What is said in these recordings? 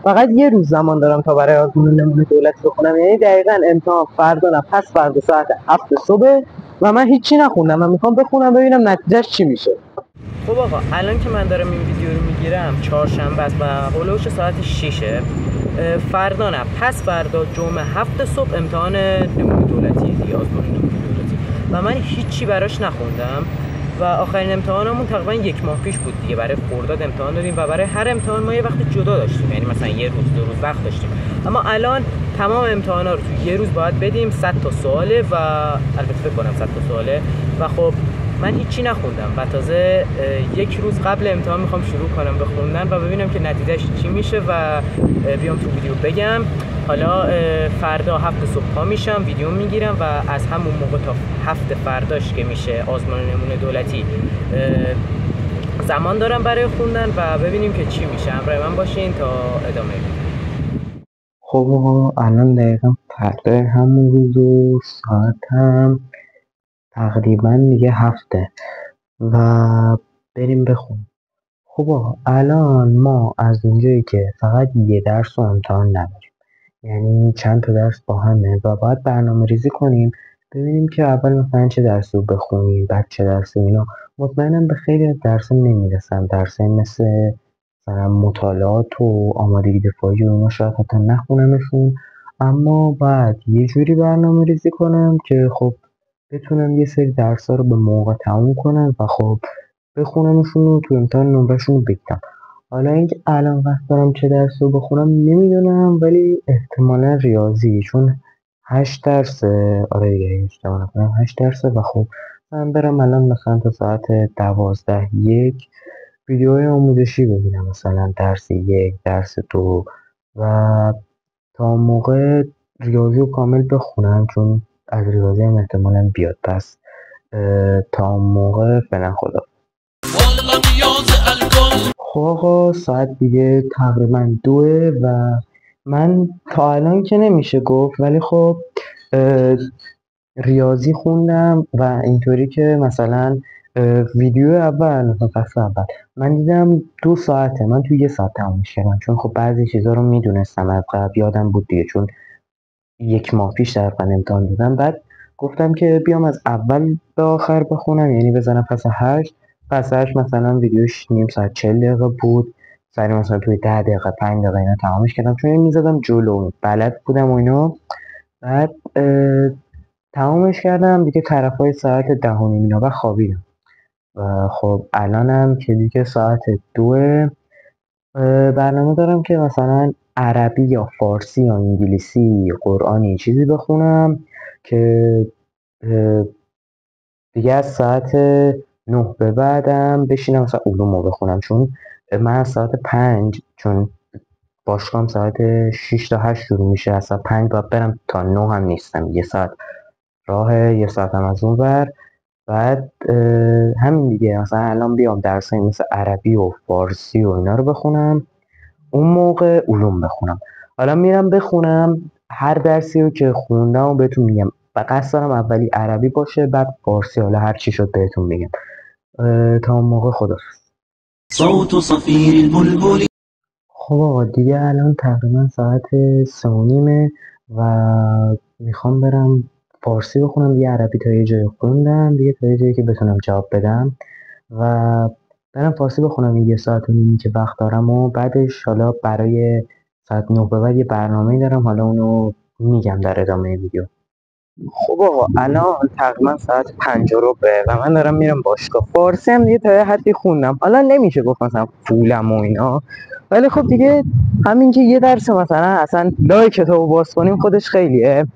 فقط یه روز زمان دارم تا برای آزمون نمونه دولتی بخونم، یعنی دقیقاً امتحان فردا نه پس فردا ساعت 7 صبح و من هیچی نخوندم و میخوام بخونم ببینم نتیجهش چی میشه. خب آقا الان که من دارم این ویدیو رو میگیرم چهارشنبه است و هولوش ساعت 6. فردا نه پس فردا جمعه 7 صبح امتحان نمونه دولتی دیگه، آزمون نمونه دولتی و من هیچی براش نخوندم و آخرین امتحانمون تقریبا 1 ماه پیش بود دیگه. برای خرداد امتحان دادیم و برای هر امتحان ما یه وقت جدا داشتیم، یعنی مثلا یه روز 2 روز وقت داشتیم، اما الان تمام امتحانا رو تو یه روز باید بدیم. 100 تا سواله و البته فکر کنم 100 تا سواله و خب من هیچی نخوندم و تازه 1 روز قبل امتحان میخوام شروع کنم به خوندن و ببینم که نتیجهش چی میشه و بیام تو ویدیو بگم. حالا فردا 7 صبح پا میشم ویدیو میگیرم و از همون موقع تا 7 فرداش که میشه آزمون نمونه دولتی زمان دارم برای خوندن و ببینیم که چی میشه. همراه من باشین تا ادامه ویدیو. خب آقا الان دقیقا فردا همون روز و ساعت هم تقریبا دیگه 7 و بریم بخونیم. خب آقا الان ما از اونجایی که فقط یه درس و امتحان نداریم، یعنی چند تا درس با همه و باید برنامه ریزی کنیم ببینیم که اول مثلا چه درسی رو بخونیم بعد چه درسی. اینا مطمئنم به خیلی از درس نمیرسم، درسایی مثل مثلا مطالعات و آمادگی دفاعی و اینا شاید حتی نخونمشون، اما باید یه جوری برنامه ریزی کنم که خب بتونم یه سری درس ها رو به موقع تموم کنم و خب بخونمشون و تو امتحان نمرهشون رو بگیرم. حالا اینکه الان وقت دارم چه درس رو بخونم نمیدونم، ولی احتمالا ریاضی، چون 8 درسه. آره دیگه اشتباه نکنم 8 درسه و خب من برم الان مثلا تا ساعت 12 1 ویدیوهای آموزشی ببینم، مثلا درس 1 درس 2 و تا موقع ریاضی رو کامل بخونم، چون از ریاضی هم احتمالا بیاد. پس تا موقع فعلا خدا. خب آقا ساعت دیگه تقریبا 2 و من تا الان که نمیشه گفت، ولی خب ریاضی خوندم و اینطوری که مثلا ویدیو اول مثلا فصل اول من دیدم 2 ساعته، من توی 1 ساعت تمومش کردم، چون خب بعضی چیزا رو میدونستم از قبل، یادم بود دیگه، چون 1 ماه پیش تقریبا امتحان دادم. بعد گفتم که بیام از اول به آخر بخونم، یعنی بزنم فصل 8. فصل 8 مثلا ویدیوش نیم ساعت 40 دقیقه بود، سری مثلا توی 10 دقیقه 5 دقیقه اینا تمامش کردم، چون میزدم جلو بلد بودم و اینا. بعد تمامش کردم دیگه طرفای ساعت 10 و نیم اینا و خوابیدم. و خب الانم که دیگه ساعت 2 برنامه دارم که مثلا عربی یا فارسی یا انگلیسی قرآنی چیزی بخونم که دیگه از ساعت 9 به بعدم بشینم مثلا علوم رو بخونم، چون من از ساعت 5 چون باشگاهم ساعت 6 تا 8 شروع میشه، از ساعت 5 باید برم تا 9 هم نیستم، 1 ساعت راه، 1 ساعت هم از اون ور. بعد همین دیگه مثلا الان بیام درسایی مثل عربی و فارسی و اینا رو بخونم، اون موقع علوم بخونم. حالا میرم بخونم هر درسی رو که خوندم و بهتون میگم، و قصد دارم اولی عربی باشه بعد فارسی، حالا هر چی شد بهتون میگم. تا اون موقع خداحافظ. صوت صفیر البلبل. خب آقا دیگه الان تقریبا ساعت 3:30 و میخوام برم فارسی بخونم. یه عربی تا یه جای خوندم دیگه، تا یه جایی که بتونم جواب بدم و برم فارسی بخونم 1 ساعت و نیمی که وقت دارم و بعدش حالا برای ساعت 9 به بعد یه برنامه‌ای دارم، حالا اونو میگم در ادامه ویدیو. خب آقا الان تقریبا ساعت 5:15 و من دارم میرم باشگاه. فارسی هم دیگه تا یه حدی خوندم، حالا نمیشه گفت مثلا فولم و اینا، ولی خب دیگه همین که یه درس مثلا اصلا لای کتابو باز کنیم خودش خیلیه.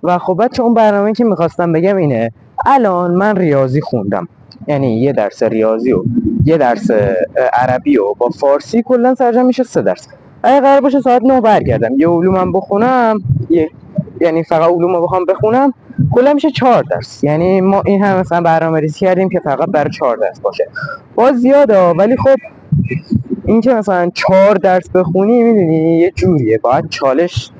و خب بچه اون برنامه‌ای که میخواستم بگم اینه، الان من ریاضی خوندم، یعنی یه درس ریاضی و یه درس عربی و با فارسی کلا سرجم میشه 3 درس. اگه قرار باشه ساعت 9 برگردم یه علومم بخونم، یعنی فقط علوم رو بخوام بخونم کلا میشه 4 درس. یعنی ما این هم مثلا برنامه‌ریزی کردیم که فقط برای 4 درس باشه، باز زیاده ولی خب این که مثلا 4 درس بخونی میدونی یه جوریه، باید چالش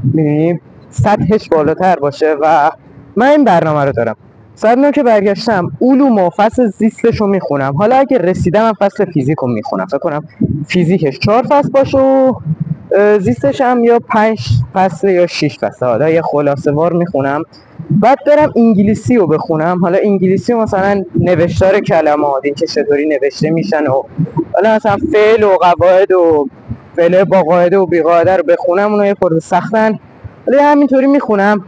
میدونی سطحش بالاتر باشه و من این برنامه رو دارم. ساعت 9 که برگشتم علوم و فصل زیستش رو میخونم. حالا اگه رسیدم من فصل فیزیک رو میخونم، فکر کنم فیزیکش 4 فصل باشه و زیستش هم یا 5 فصل یا 6 فصل. حالا یه خلاصه وار میخونم. بعد برم انگلیسی رو بخونم. حالا انگلیسی مثلا نوشتار کلمات، این که چطوری نوشته میشن و حالا مثلا فعل و قواعد و فعل با قاعده و بی قاعده رو بخونم. اونها یه خورده سختن ولی همینطوری میخونم.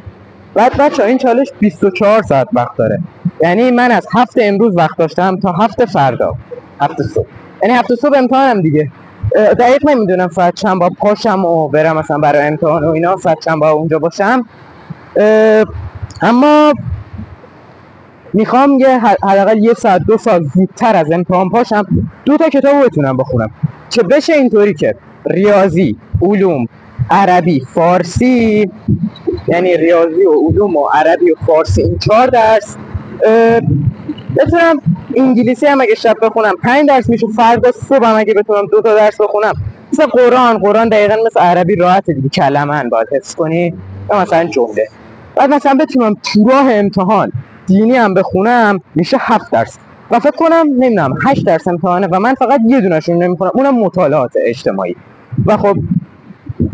بعد بچه‌ها این چالش 24 ساعت وقت داره. یعنی من از 7 امروز وقت داشتم تا 7 فردا، 7 صبح. یعنی 7 صبح امتحانم دیگه. دقیق نمیدونم ساعت چند با پاشم و برم مثلا برای امتحان و اینا، ساعت چند با اونجا باشم. اما میخوام یه حداقل 1 ساعت 2 ساعت زودتر از امتحان پاشم، 2 تا کتاب بتونم بخونم که بشه اینطوری که ریاضی، علوم، عربی، فارسی، یعنی ریاضی و علوم و عربی و فارسی این 4 درس بتونم. انگلیسی هم اگه شب بخونم 5 درس میشه. فردا صبح هم اگه بتونم 2 تا درس بخونم. مثلا قرآن دقیقاً مثل عربی راحت دیگه، کلمه‌ن باید حفظ کنی یا مثلا جمله. بعد مثلا بتونم تو راه امتحان دینی هم بخونم میشه 7 درس و فکر کنم نمیدونم 8 درس امتحانه و من فقط یه دونه‌شون نمیخونم، اونم مطالعات اجتماعی. و خب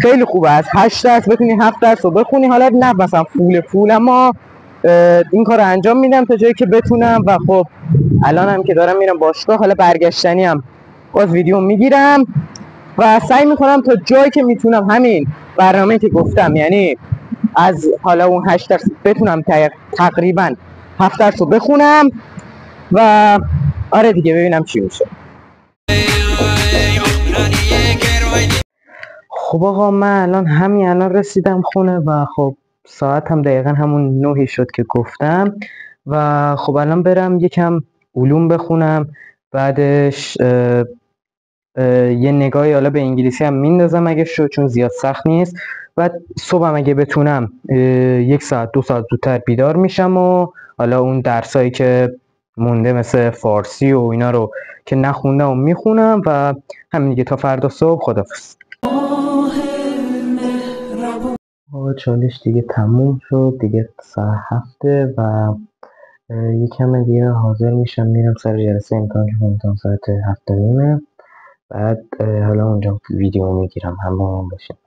خیلی خوبه از 8 درس بتونی 7 درس رو بخونی. حالا نه مثلا فول اما این کار رو انجام میدم تا جایی که بتونم. و خب الان هم که دارم میرم باشگاه، حالا برگشتنی هم باز ویدیو میگیرم و سعی میکنم تا جایی که میتونم همین برنامه که گفتم، یعنی از حالا اون 8 درس بتونم تقریبا 7 درس رو بخونم و آره دیگه ببینم چی میشه. خب آقا من الان رسیدم خونه و خب ساعت هم دقیقا همون 9 شد که گفتم و خب الان برم یکم علوم بخونم. بعدش یه نگاهی حالا به انگلیسی هم میندازم اگه شد، چون زیاد سخت نیست. بعد صبحم اگه بتونم 1 ساعت 2 ساعت زودتر بیدار میشم و حالا اون درسایی که مونده مثل فارسی و اینا رو که نخوندم و میخونم و همین دیگه. تا فردا صبح، خداحافظ. آقا چالش دیگه تموم شد دیگه، ساعت 7 و یکم دیگه حاضر میشم میرم سر جلسه امتحان ساعت 7:30. بعد حالا اونجا ویدیو میگیرم همه باشیم.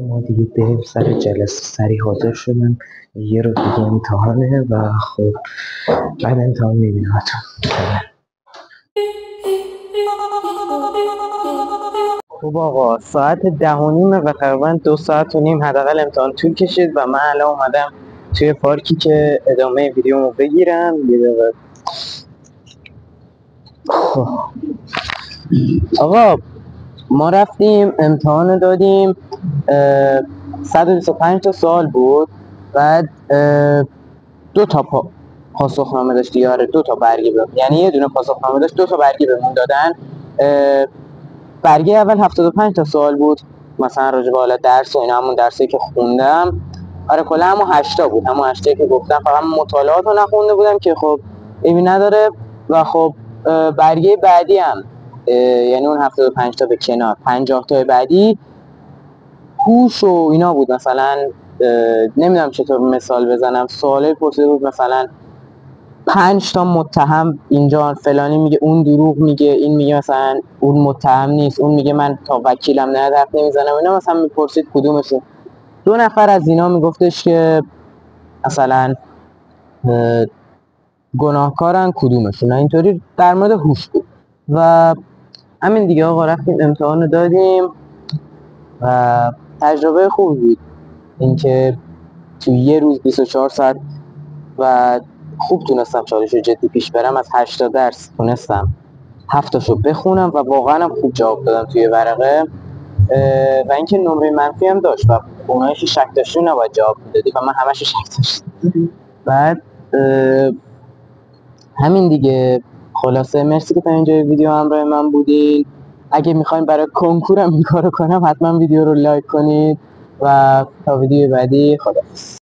ما دیگه بریم سر جلسه. سری حاضر شدم، یه رو دیگه امتحانه و خب بعد امتحان میبینمتون. خب آقا ساعت 10:30 و تقریبا 2 ساعت و نیم حداقل امتحان طول کشید و من الان اومدم توی پارکی که ادامه ویدیومو بگیرم. یه دقیقه. خب آقا ما رفتیم امتحان دادیم، 125 تا سوال بود. بعد 2 تا پاسخنامه داشت یاره، 2 تا برگه یعنی یه دونه پاسخنامه داشت، 2 تا برگه بهمون دادن. برگه اول 75 تا سوال بود مثلا راجع به حالا درس و اینا، همون درسی که خوندم. آره کلا همون 8 تا بود، همون 8 تا که گفتم. فقط مطالعات رو نخونده بودم که خب ایمی نداره. و خب برگه بعدی هم یعنی اون 75 تا به کنار، 50 تا بعدی هوش و اینا بود. مثلا نمیدونم چطور مثال بزنم. سوالی پرسیده بود مثلا 5 تا متهم اینجا فلانی میگه اون دروغ میگه، این میگه مثلا اون متهم نیست، اون میگه من تا وکیلم نه حرف نمیزنم. اینا مثلا میپرسید کدومشون. 2 نفر از اینا میگفتش که مثلا گناهکارن کدومشون. اینطوری در مورد هوش بود و همین دیگه. آقا رفتیم امتحان دادیم و تجربه خوبی بود. اینکه تو یه روز 24 ساعت و خوب تونستم چالش رو جدی پیش برم. از 8 تا درس تونستم 7 تاشو بخونم و واقعا هم خوب جواب دادم توی ورقه. و اینکه نمره منفی هم داشت و اونایی که شک داشتون نباید جواب میدادی و من همش شک داشتم. بعد همین دیگه. خلاصه مرسی که تا اینجای ویدیو همراه من بودین. اگه میخواین برای کنکورم این کارو کنم حتما ویدیو رو لایک کنید و تا ویدیو بعدی خداحافظ.